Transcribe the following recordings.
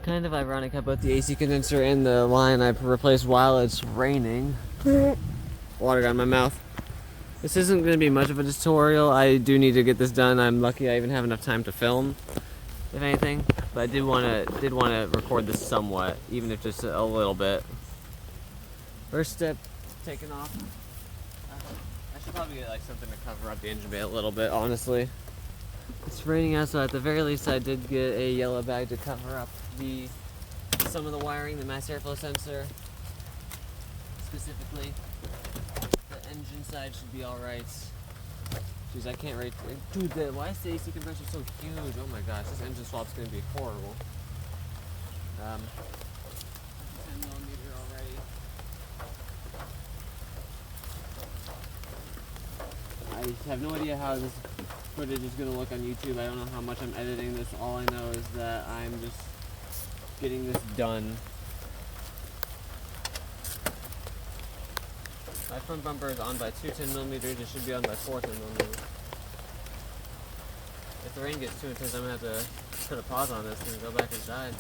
It's kind of ironic how both the AC condenser and the line I replaced while it's raining. Water got in my mouth. This isn't going to be much of a tutorial. I do need to get this done. I'm lucky I even have enough time to film, if anything. But I did want to record this somewhat, even if just a little bit. First step taken off. I should probably get like something to cover up the engine bay a little bit, honestly. It's raining out, so at the very least I did get a yellow bag to cover up some of the wiring, the mass airflow sensor specifically. The engine side should be alright. Jeez, I can't rate. Dude, why is the AC compressor so huge? Oh my gosh, this engine swap's gonna be horrible. 10mm already. I have no idea how this footage is gonna look on YouTube. I don't know how much I'm editing this. All I know is that I'm just getting this done. My front bumper is on by 2 10mm, it should be on by 4 10mm. If the rain gets too intense, I'm gonna have to put a pause on this and go back inside.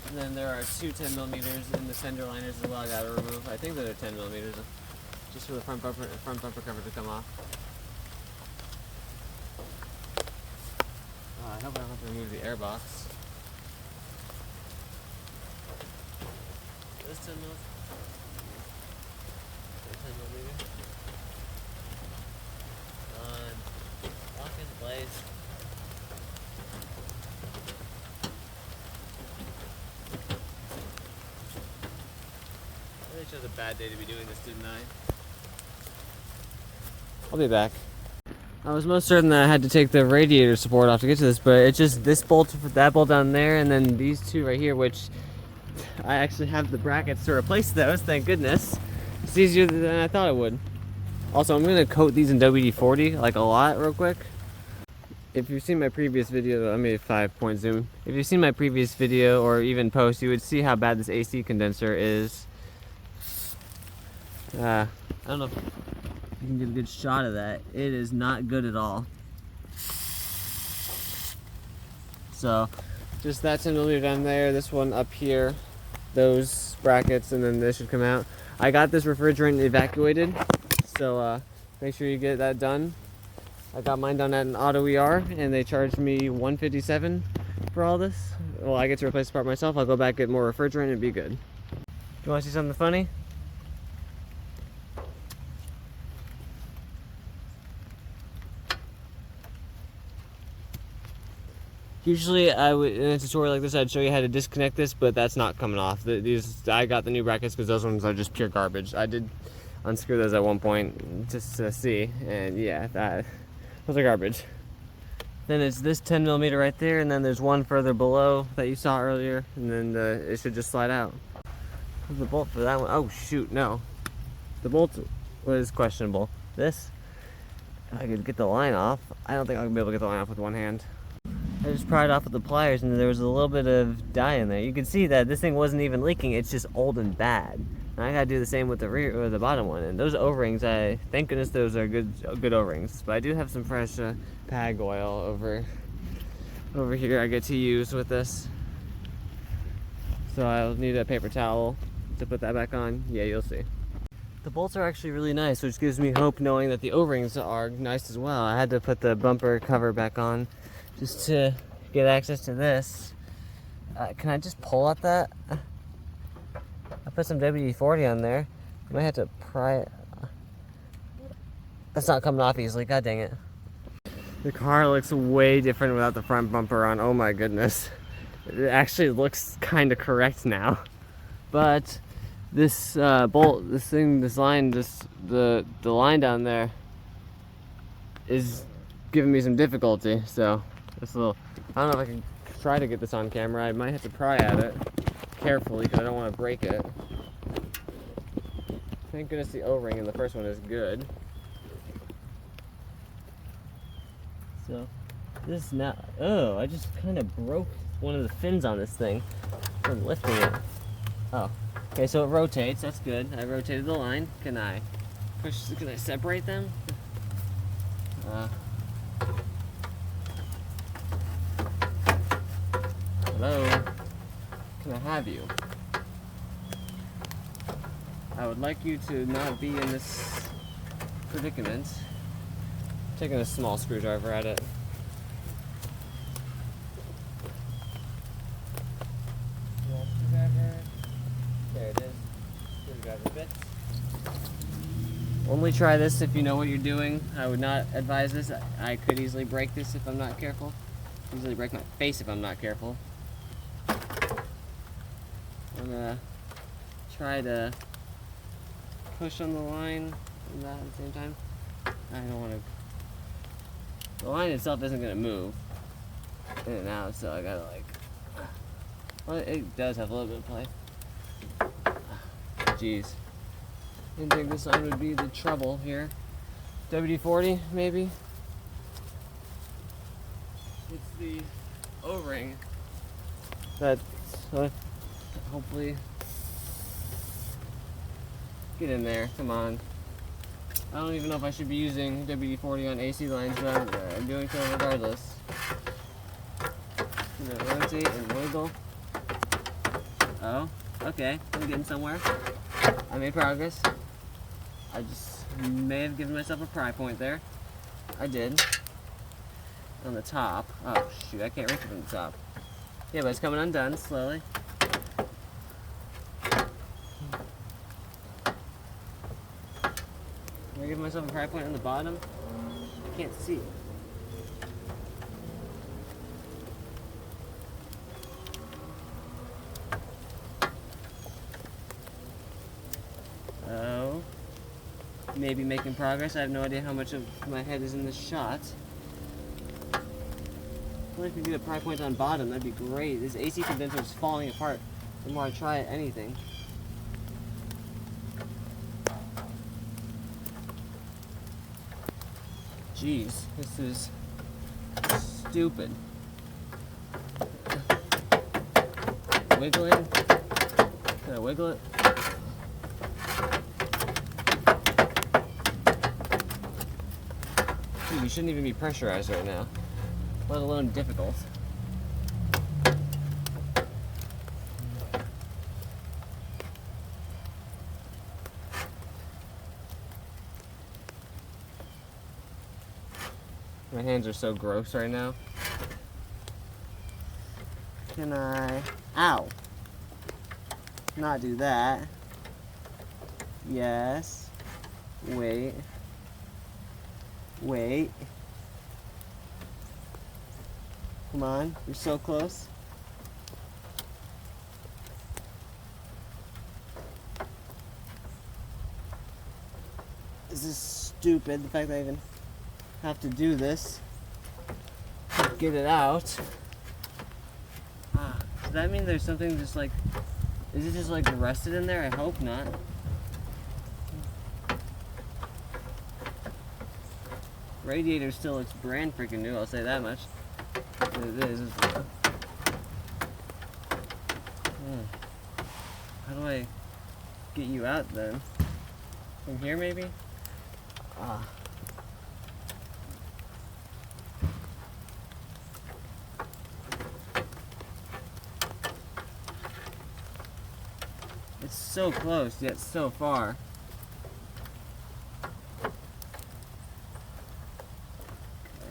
And then there are 2 10mm in the fender liners as well I gotta remove. I think that are 10mm, just for the front bumper cover to come off. I hope I don't have to remove the air box. This 10mm. Lock into place. I really chose a bad day to be doing this, didn't I? I'll be back. I was most certain that I had to take the radiator support off to get to this, but it's just this bolt, that bolt down there, and then these two right here, which I actually have the brackets to replace those, thank goodness. It's easier than I thought it would. Also, I'm going to coat these in WD-40, like a lot, real quick. If you've seen my previous video, I made a 5-point zoom. If you've seen my previous video, or even post, you would see how bad this AC condenser is. I don't know if you can get a good shot of that. It is not good at all. So, just that 10mm down there, this one up here, those brackets, and then this should come out. I got this refrigerant evacuated, so make sure you get that done. I got mine done at an auto ER, and they charged me $157 for all this. Well, I get to replace the part myself. I'll go back, get more refrigerant, and be good. You want to see something funny? Usually, I would, in a tutorial like this, I'd show you how to disconnect this, but that's not coming off. I got the new brackets because those ones are just pure garbage. I did unscrew those at one point just to see, and yeah, those are garbage. Then it's this 10mm right there, and then there's one further below that you saw earlier, and then it should just slide out. Where's the bolt for that one? Oh shoot, no. The bolt was questionable. This, if I could get the line off, I don't think I'll be able to get the line off with one hand. I just pried off with the pliers, and there was a little bit of dye in there. You can see that this thing wasn't even leaking, it's just old and bad. And I gotta do the same with the rear or the bottom one. And those O-rings, thank goodness those are good O-rings. But I do have some fresh PAG oil over here I get to use with this. So I'll need a paper towel to put that back on. Yeah, you'll see. The bolts are actually really nice, which gives me hope knowing that the O-rings are nice as well. I had to put the bumper cover back on just to get access to this. Can I just pull at that? I put some WD-40 on there. I might have to pry it. That's not coming off easily, god dang it. The car looks way different without the front bumper on, oh my goodness. It actually looks kind of correct now. But this bolt, this line, the line down there is giving me some difficulty, so this little, I don't know if I can try to get this on camera. I might have to pry at it carefully because I don't want to break it. Thank goodness the O-ring in the first one is good. So this now, oh, I just kind of broke one of the fins on this thing from lifting it. Oh, Okay, so it rotates. That's good. I rotated the line. Can I separate them? Hello? Can I have you? I would like you to not be in this predicament. I'm taking a small screwdriver at it. Small screwdriver. There it is. Screwdriver fits. Only try this if you know what you're doing. I would not advise this. I could easily break this if I'm not careful. Easily break my face if I'm not careful. I'm gonna try to push on the line and that at the same time. I don't want to. The line itself isn't gonna move in and out, so I gotta like. Well, it does have a little bit of play. Jeez. Didn't think this line would be the trouble here. WD-40 maybe. It's the O-ring that hopefully get in there. Come on. I don't even know if I should be using WD-40 on AC lines, but I'm doing so regardless. Rotate and wiggle. Oh, okay. I'm getting somewhere. I made progress. I just may have given myself a pry point there. I did. On the top. Oh, shoot. I can't reach it from the top. Yeah, but it's coming undone slowly. Am I giving myself a pry point on the bottom? I can't see. Oh. Maybe making progress. I have no idea how much of my head is in this shot. Well, if we could get a pry point on bottom, that'd be great. This AC condenser is falling apart the more I try anything. Jeez, this is stupid. Wiggling. Can I wiggle it? Dude, you shouldn't even be pressurized right now, let alone difficult. My hands are so gross right now. Can I... Ow! Not do that. Yes. Wait. Wait. Come on, you're so close. This is stupid, the fact that I even have to do this. Get it out. Does that mean there's something just like... Is it just like rested in there? I hope not. Radiator still looks brand freaking new, I'll say that much. It is. How do I get you out then? From here maybe? It's so close, yet so far. I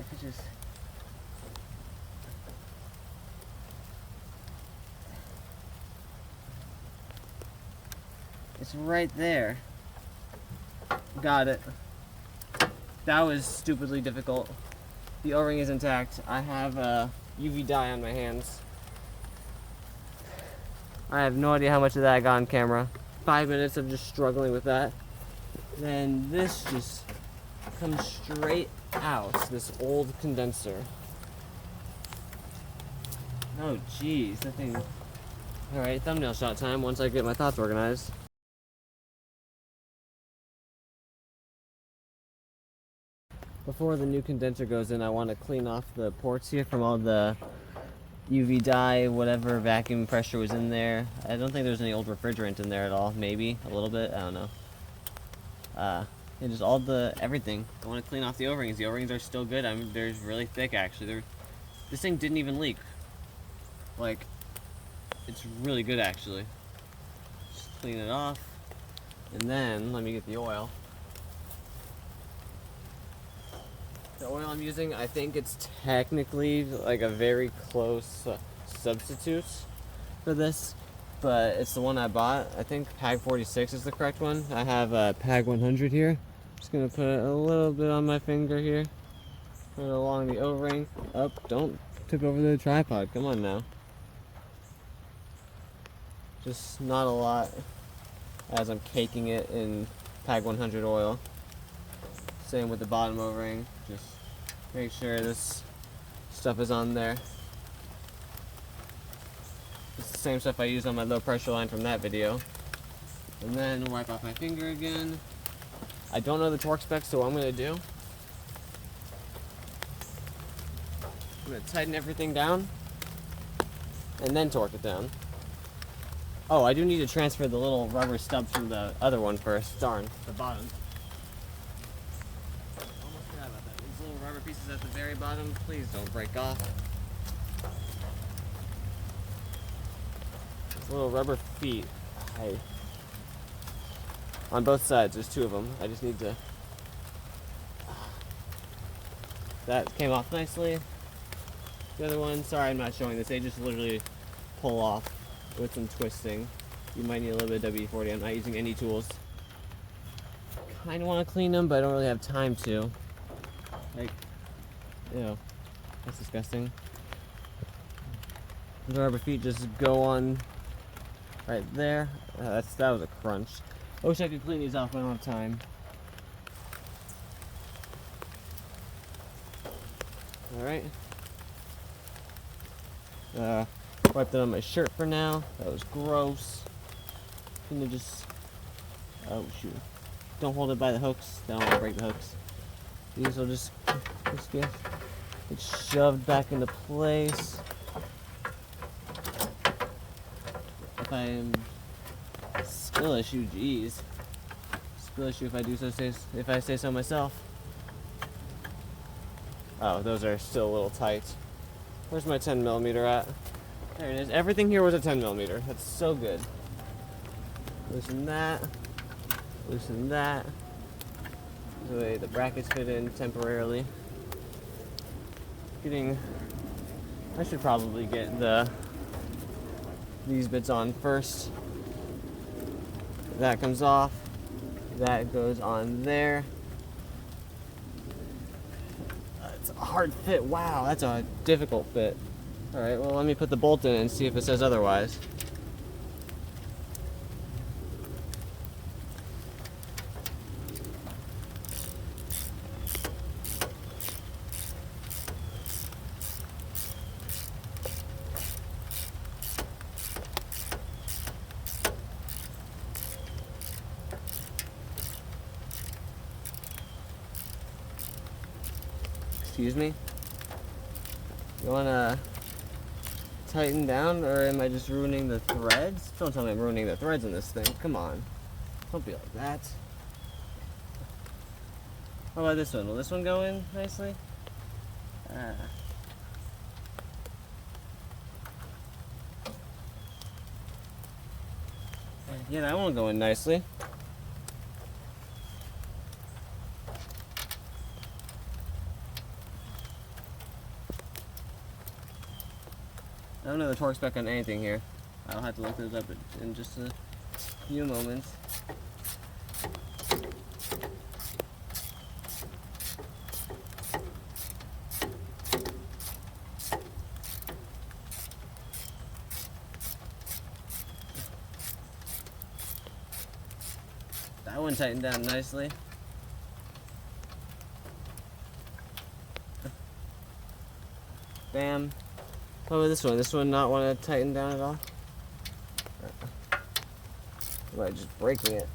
could just... It's right there. Got it. That was stupidly difficult. The O-ring is intact. I have a UV dye on my hands. I have no idea how much of that I got on camera. 5 minutes of just struggling with that. Then this just comes straight out, this old condenser. Oh geez, that thing. Alright, thumbnail shot time once I get my thoughts organized. Before the new condenser goes in, I want to clean off the ports here from all the UV dye, whatever vacuum pressure was in there. I don't think there's any old refrigerant in there at all. Maybe a little bit. I don't know. And just all everything. I want to clean off the O-rings. The O-rings are still good. They're really thick actually. This thing didn't even leak. Like, it's really good actually. Just clean it off, and then let me get the oil. The oil I'm using, I think it's technically like a very close substitute for this, but it's the one I bought. I think PAG 46 is the correct one. I have PAG 100 here. Just gonna put a little bit on my finger here. Put it along the O-ring. Up, don't tip over the tripod. Come on now. Just not a lot as I'm caking it in PAG 100 oil. Same with the bottom O-ring. Just make sure this stuff is on there. It's the same stuff I used on my low pressure line from that video. And then wipe off my finger again. I don't know the torque specs, so what I'm going to do, I'm going to tighten everything down and then torque it down. Oh, I do need to transfer the little rubber stubs from the other one first. Darn, the bottom. Almost forgot about that. These little rubber pieces at the very bottom, please don't break off. These little rubber feet. On both sides, there's two of them. I just need to... That came off nicely. The other one, sorry I'm not showing this, they just literally pull off with some twisting. You might need a little bit of WD-40. I'm not using any tools. Kind of want to clean them, but I don't really have time to. Like, ew, that's disgusting. The rubber feet just go on right there. That was a crunch. I wish I could clean these off, but I don't have time. Alright. Wipe that on my shirt for now. That was gross. Gonna just... Oh shoot. Don't hold it by the hooks. Don't want to break the hooks. These will just get shoved back into place. If I'm... Spill issue, geez. Spill issue if I say so myself. Oh, those are still a little tight. Where's my 10mm at? There it is. Everything here was a 10mm. That's so good. Loosen that. Loosen that. The way the brackets fit in temporarily. I should probably get these bits on first. That comes off. That goes on there. It's a hard fit. Wow, that's a difficult fit. Alright, well let me put the bolt in and see if it says otherwise. Excuse me? You wanna tighten down, or am I just ruining the threads? Don't tell me I'm ruining the threads in this thing. Come on. Don't be like that. How about this one? Will this one go in nicely? Yeah, that won't go in nicely. I don't know the torque spec on anything here. I'll have to look those up in just a few moments. That one tightened down nicely. Bam. How about this one? This one not want to tighten down at all? Am I just breaking it?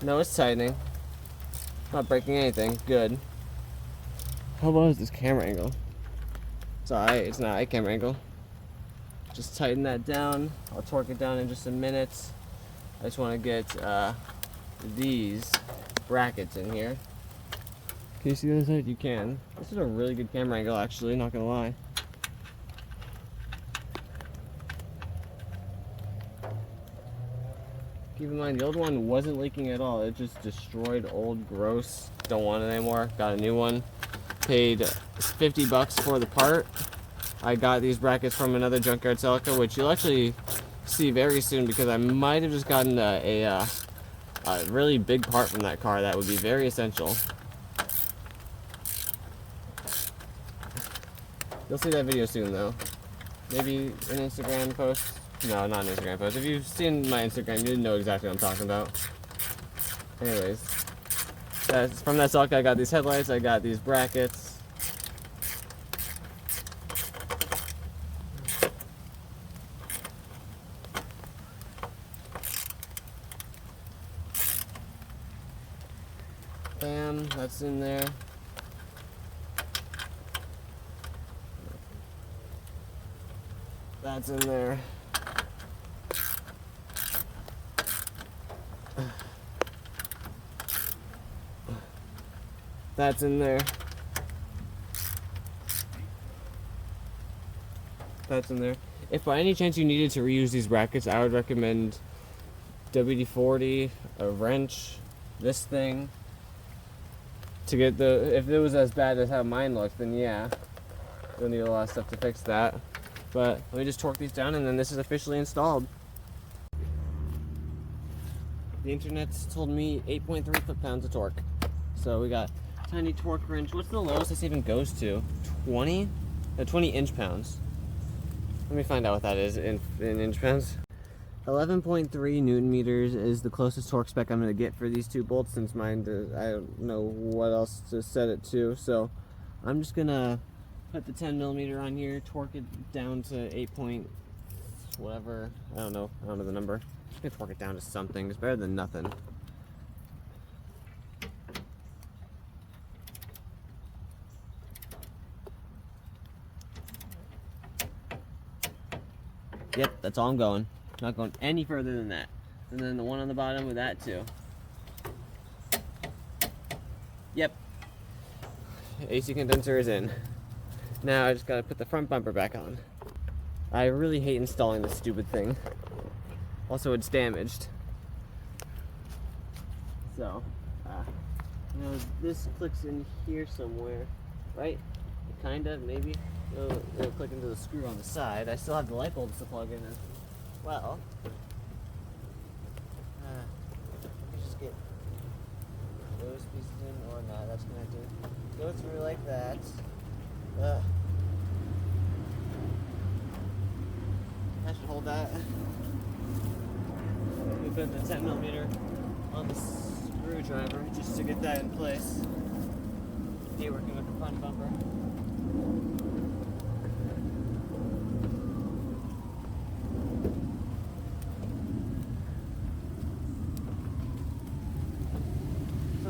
No, it's tightening. Not breaking anything. Good. How low is this camera angle? It's alright, it's not a camera angle. Just tighten that down. I'll torque it down in just a minute. I just want to get these brackets in here. Can you see the other side? You can. This is a really good camera angle, actually, not gonna lie. Keep in mind, the old one wasn't leaking at all. It just destroyed old, gross. Don't want it anymore. Got a new one. Paid 50 bucks for the part. I got these brackets from another junkyard Celica, which you'll actually see very soon because I might have just gotten a really big part from that car that would be very essential. You'll see that video soon though. Maybe an Instagram post. No, not an Instagram post. If you've seen my Instagram, you know exactly what I'm talking about. Anyways, from that Celica, I got these headlights, I got these brackets. Bam, that's in there. That's in there. That's in there. That's in there. If by any chance you needed to reuse these brackets, I would recommend WD-40, a wrench, this thing. To get if it was as bad as how mine looked, then yeah, you'll need a lot of stuff to fix that. But let me just torque these down and then this is officially installed. The internet's told me 8.3 foot-pounds of torque. So we got tiny torque wrench. What's the lowest this even goes to? 20? 20 inch-pounds. Let me find out what that is in inch-pounds. 11.3 Newton meters is the closest torque spec I'm going to get for these two bolts, since mine, I don't know what else to set it to. So I'm just going to put the 10 millimeter on here, torque it down to 8 point whatever. I don't know the number. I'm just going to torque it down to something. It's better than nothing. Yep, that's all I'm going. Not going any further than that. And then the one on the bottom with that too. Yep. AC condenser is in. Now I just gotta put the front bumper back on. I really hate installing this stupid thing. Also, it's damaged. So, you know, this clicks in here somewhere, right? Kinda, maybe. It'll click into the screw on the side. I still have the light bulbs to plug in as well. Let's just get those pieces in, or not. That's gonna have to go through like that. That should hold that. We put the 10 millimeter on the screwdriver just to get that in place. Here, working with the front bumper.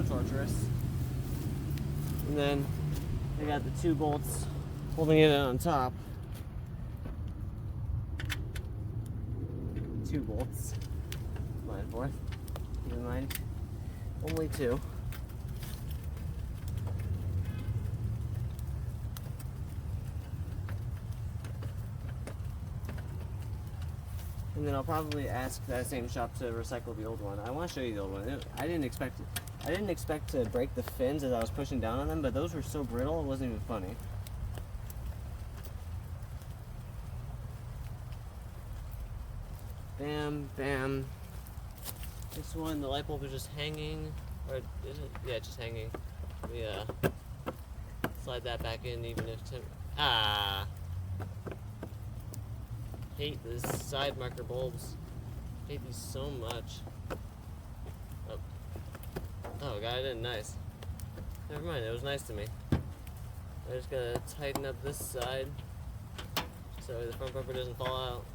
Torturous. And then I got the two bolts holding it on top. Two bolts. Line forth. Keep in mind, only two. And then I'll probably ask that same shop to recycle the old one. I want to show you the old one. I didn't expect to break the fins as I was pushing down on them, but those were so brittle it wasn't even funny. Bam, bam. This one, the light bulb is just hanging, or is it? Yeah, it's just hanging. We slide that back in, even if hate the side marker bulbs. Hate these so much. Oh, got it in nice. Never mind, it was nice to me. I just gotta tighten up this side so the front bumper doesn't fall out.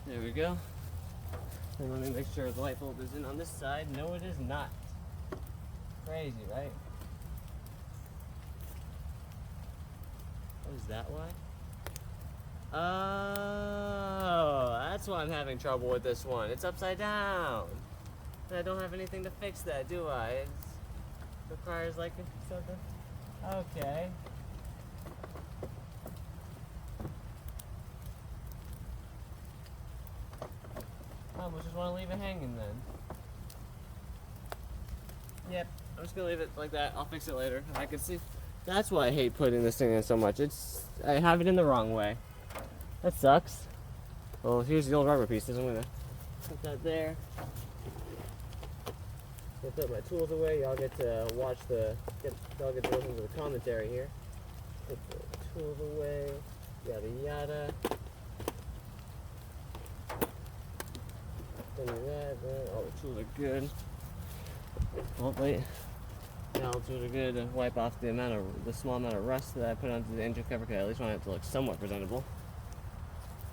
There we go. And let me make sure the light bulb is in on this side. No, it is not. Crazy, right? Oh, is that why? Oh, that's why I'm having trouble with this one. It's upside down. And I don't have anything to fix that, do I? It requires like something. Okay. I just want to leave it hanging then. Yep, I'm just gonna leave it like that. I'll fix it later. I can see. That's why I hate putting this thing in so much. I have it in the wrong way. That sucks. Well, here's the old rubber pieces. I'm gonna put that there. I'll put my tools away. Y'all get to watch y'all get to listen to the commentary here. Put the tools away. Yada yada. Do that. All the tools are good. Oh wait. Now the tools are good to wipe off the small amount of rust that I put onto the engine cover, because I at least want it to look somewhat presentable.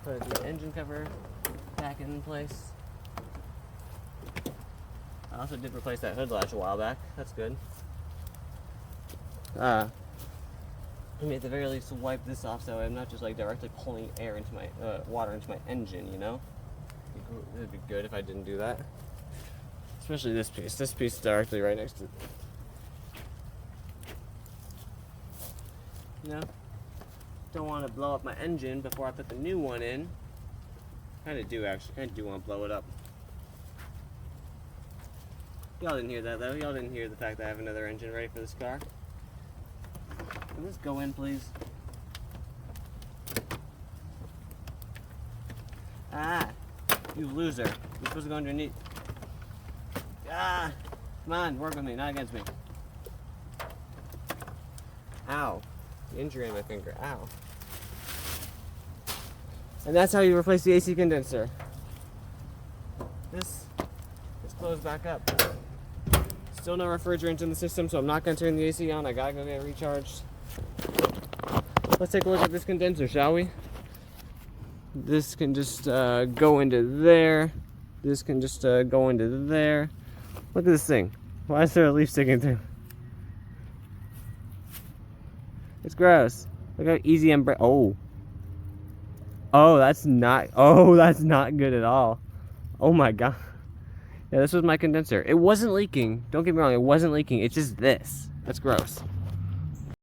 Put the engine cover back in place. I also did replace that hood latch a while back. That's good. I mean, at the very least, to wipe this off so I'm not just like directly pulling air into my water into my engine. You know, it'd be good if I didn't do that. Especially this piece. This piece is directly right next to it. You know, don't want to blow up my engine before I put the new one in. Kind of do actually. Kind of do want to blow it up. Y'all didn't hear that though. Y'all didn't hear the fact that I have another engine ready for this car. Can this go in, please? Ah, you loser. You're supposed to go underneath. Ah, come on, work with me, not against me. Ow. The injury in my finger. Ow. And that's how you replace the AC condenser. This closed back up. Still no refrigerant in the system, so I'm not going to turn the AC on. I gotta go get it recharged. Let's take a look at this condenser, shall we? This can just go into there. This can just go into there. Look at this thing. Why is there a leaf sticking through? It's gross. Look how easy I'm Oh, that's not good at all. Oh my god. Yeah, this was my condenser. It wasn't leaking. Don't get me wrong, it wasn't leaking. It's just this. That's gross.